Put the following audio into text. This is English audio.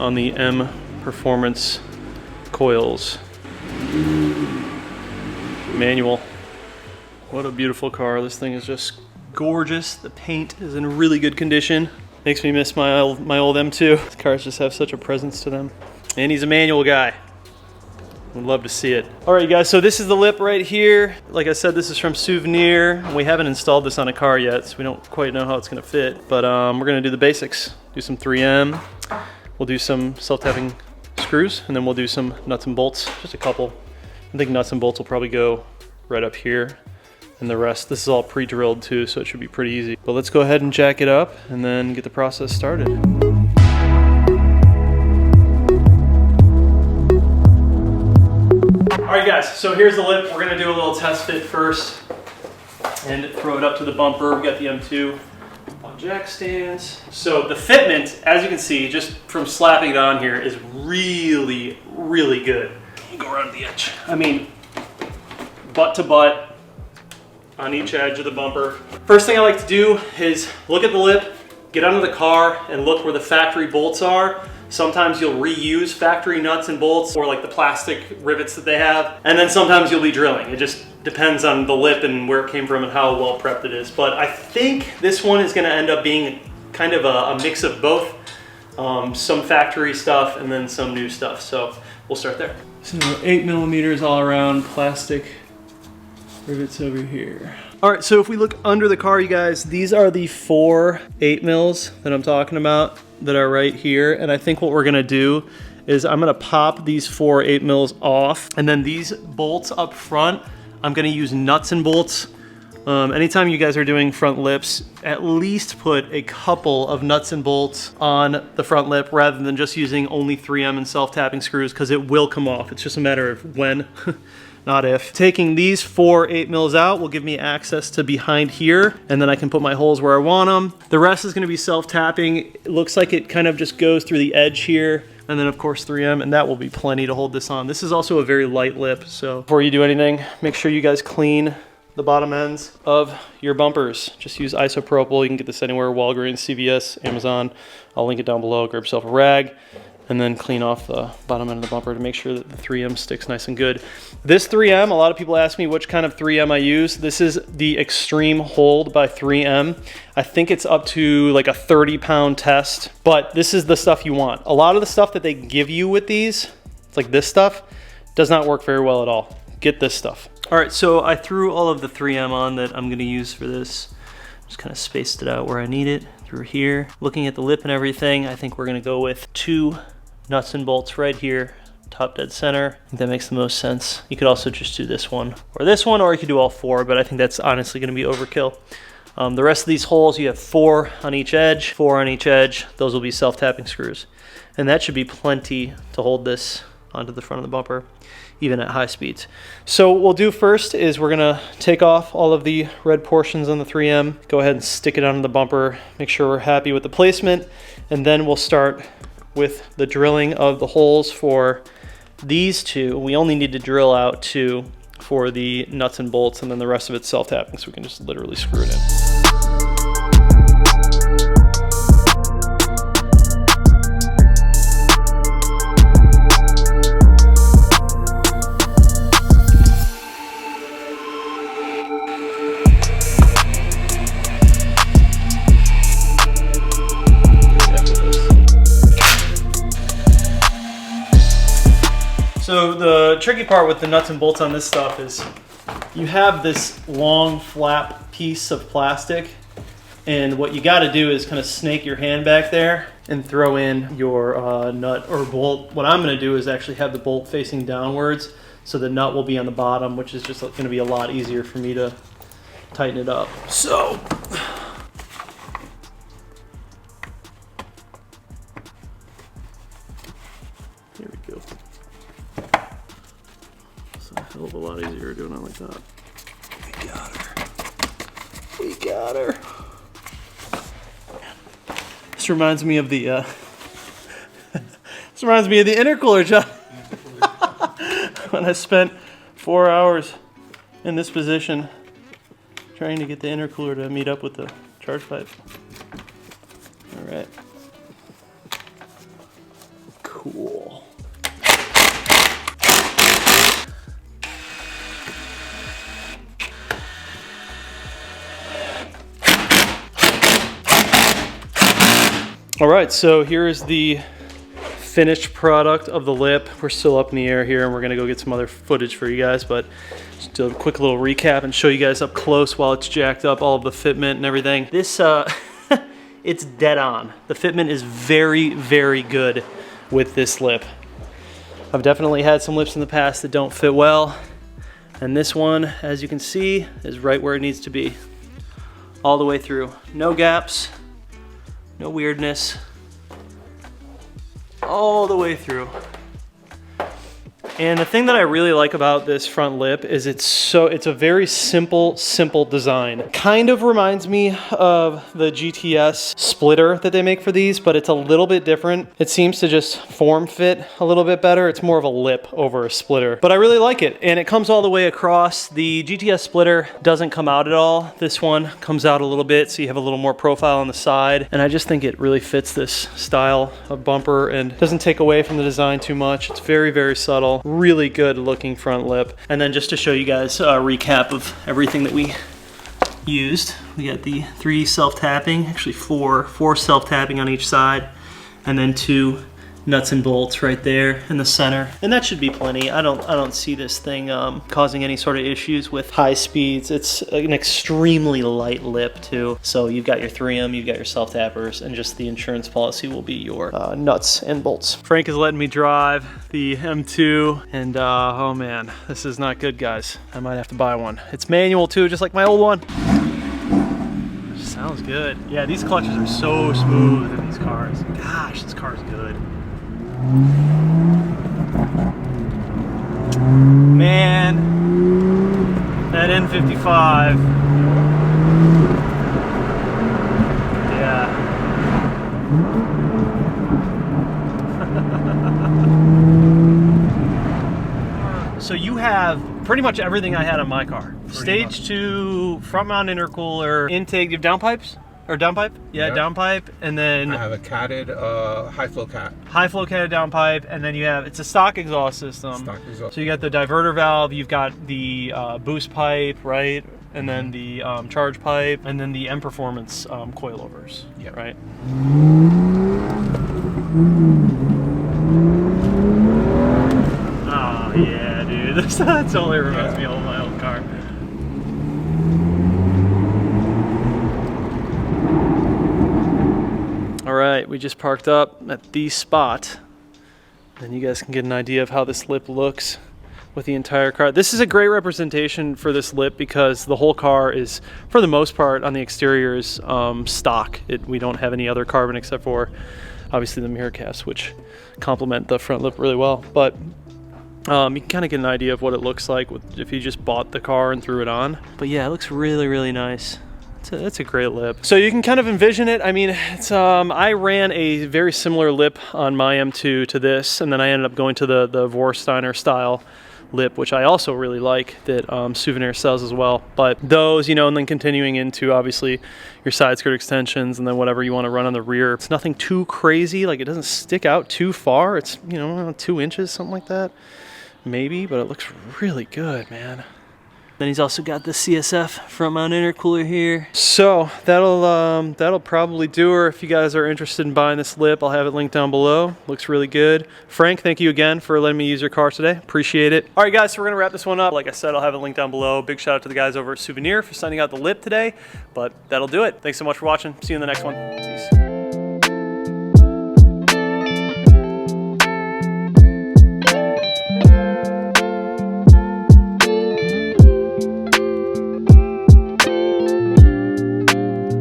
on the M Performance coils. Manual. What a beautiful car. This thing is just gorgeous. The paint is in really good condition. Makes me miss my old M2. These cars just have such a presence to them. And he's a manual guy. Would love to see it. All right, guys, so this is the lip right here. Like I said, this is from Souvenir. We haven't installed this on a car yet, so we don't quite know how it's gonna fit. But we're gonna do the basics. Do some 3M. We'll do some self-tapping screws, and then we'll do some nuts and bolts, just a couple. I think nuts and bolts will probably go right up here. And the rest, this is all pre-drilled too, so it should be pretty easy. But let's go ahead and jack it up and then get the process started. All right, guys, so here's the lip. We're gonna do a little test fit first and throw it up to the bumper. We got the M2 on jack stands. So the fitment, as you can see, just from slapping it on here, is really, really good. Go around the edge. I mean, butt to butt on each edge of the bumper. First thing I like to do is look at the lip, get under the car, and look where the factory bolts are. Sometimes you'll reuse factory nuts and bolts or like the plastic rivets that they have. And then sometimes you'll be drilling. It just depends on the lip and where it came from and how well prepped it is. But I think this one is gonna end up being kind of a mix of both. Some factory stuff and then some new stuff. So we'll start there. So 8mm all around plastic rivets over here. All right, so if we look under the car, you guys, these are the 4 8mm that I'm talking about that are right here. And I think what we're gonna do is I'm gonna pop these 4 8mm off, and then these bolts up front, I'm gonna use nuts and bolts. Anytime you guys are doing front lips, at least put a couple of nuts and bolts on the front lip rather than just using only 3M and self-tapping screws, because it will come off. It's just a matter of when, not if. Taking these 4 8mm out will give me access to behind here, and then I can put my holes where I want them. The rest is gonna be self-tapping. It looks like it kind of just goes through the edge here, and then of course 3M, and that will be plenty to hold this on. This is also a very light lip, so before you do anything, make sure you guys clean the bottom ends of your bumpers. Just use isopropyl. You can get this anywhere, Walgreens, CVS, Amazon. I'll link it down below. Grab yourself a rag and then clean off the bottom end of the bumper to make sure that the 3M sticks nice and good. This 3M, a lot of people ask me which kind of 3M I use. This is the Extreme Hold by 3M. I think it's up to like a 30-pound test, but this is the stuff you want. A lot of the stuff that they give you with these, it's like this stuff, does not work very well at all. Get this stuff. All right, so I threw all of the 3M on that I'm gonna use for this. Just kind of spaced it out where I need it through here. Looking at the lip and everything, I think we're gonna go with 2 nuts and bolts right here, top dead center. I think that makes the most sense. You could also just do this one, or you could do all 4, but I think that's honestly gonna be overkill. The rest of these holes, you have 4 on each edge, 4 on each edge. Those will be self-tapping screws. And that should be plenty to hold this onto the front of the bumper, even at high speeds. So what we'll do first is we're gonna take off all of the red portions on the 3M, go ahead and stick it onto the bumper, make sure we're happy with the placement, and then we'll start with the drilling of the holes for these 2. We only need to drill out 2 for the nuts and bolts, and then the rest of it's self-tapping, so we can just literally screw it in. So the tricky part with the nuts and bolts on this stuff is you have this long flap piece of plastic, and what you got to do is kind of snake your hand back there and throw in your nut or bolt. What I'm going to do is actually have the bolt facing downwards, so the nut will be on the bottom, which is just going to be a lot easier for me to tighten it up. So here we go. It's a hell of a lot easier doing it like that. We got her. We got her. This reminds me of the this reminds me of the intercooler job. When I spent 4 hours in this position trying to get the intercooler to meet up with the charge pipe. All right. cool. All right, so here's the finished product of the lip. We're still up in the air here and we're gonna go get some other footage for you guys, but just do a quick little recap and show you guys up close while it's jacked up, all of the fitment and everything. This, it's dead on. The fitment is very, very good with this lip. I've definitely had some lips in the past that don't fit well, and this one, as you can see, is right where it needs to be. All the way through. No gaps, no weirdness. All the way through. And the thing that I really like about this front lip is it's a very simple design. Kind of reminds me of the GTS splitter that they make for these, but it's a little bit different. It seems to just form fit a little bit better. It's more of a lip over a splitter, but I really like it. And it comes all the way across. The GTS splitter doesn't come out at all. This one comes out a little bit, so you have a little more profile on the side. And I just think it really fits this style of bumper and doesn't take away from the design too much. It's very, very subtle. Really good looking front lip. And then just to show you guys a recap of everything that we used, we got the 3 self-tapping, actually four self-tapping on each side, and then 2 nuts and bolts right there in the center, and that should be plenty. I don't see this thing causing any sort of issues with high speeds. It's an extremely light lip too, so you've got your 3M, you've got your self-tappers, and just the insurance policy will be your nuts and bolts. Frank is letting me drive the M2, and oh man, this is not good, guys. I might have to buy one. It's manual too, just like my old one. Sounds good. Yeah, these clutches are so smooth in these cars. Gosh, this car's good. Man, that N55. Yeah. So you have pretty much everything I had on my car. Stage 2, front mount intercooler, intake. You have dowmpipes? Or downpipe? Yeah, yep. Downpipe, and then I have a catted high flow cat. High flow catted downpipe, and then you have, it's a stock exhaust system. Stock exhaust. So you got the diverter valve, you've got the boost pipe, right? And then the charge pipe, and then the M Performance coilovers, yep. Right? Oh yeah, dude, that totally reminds me of my old car. All right, we just parked up at the spot. Then you guys can get an idea of how this lip looks with the entire car. This is a great representation for this lip because the whole car is, for the most part, on the exterior is stock. We don't have any other carbon except for, obviously, the mirror caps, which complement the front lip really well. But you can kind of get an idea of what it looks like if you just bought the car and threw it on. But yeah, it looks really, really nice. That's a great lip. So you can kind of envision it. I mean, it's I ran a very similar lip on my M2 to this, and then I ended up going to the Vorsteiner style lip, which I also really like, that Souvenir sells as well. But those, you know, and then continuing into obviously your side skirt extensions and then whatever you want to run on the rear. It's nothing too crazy. Like, it doesn't stick out too far. It's, you know, 2 inches, something like that, maybe, but it looks really good, man. Then he's also got the CSF front mount intercooler here. So that'll probably do her. If you guys are interested in buying this lip, I'll have it linked down below. Looks really good. Frank, thank you again for letting me use your car today. Appreciate it. All right, guys, so we're gonna wrap this one up. Like I said, I'll have it linked down below. Big shout out to the guys over at Souvenir for sending out the lip today. But that'll do it. Thanks so much for watching. See you in the next one. Peace.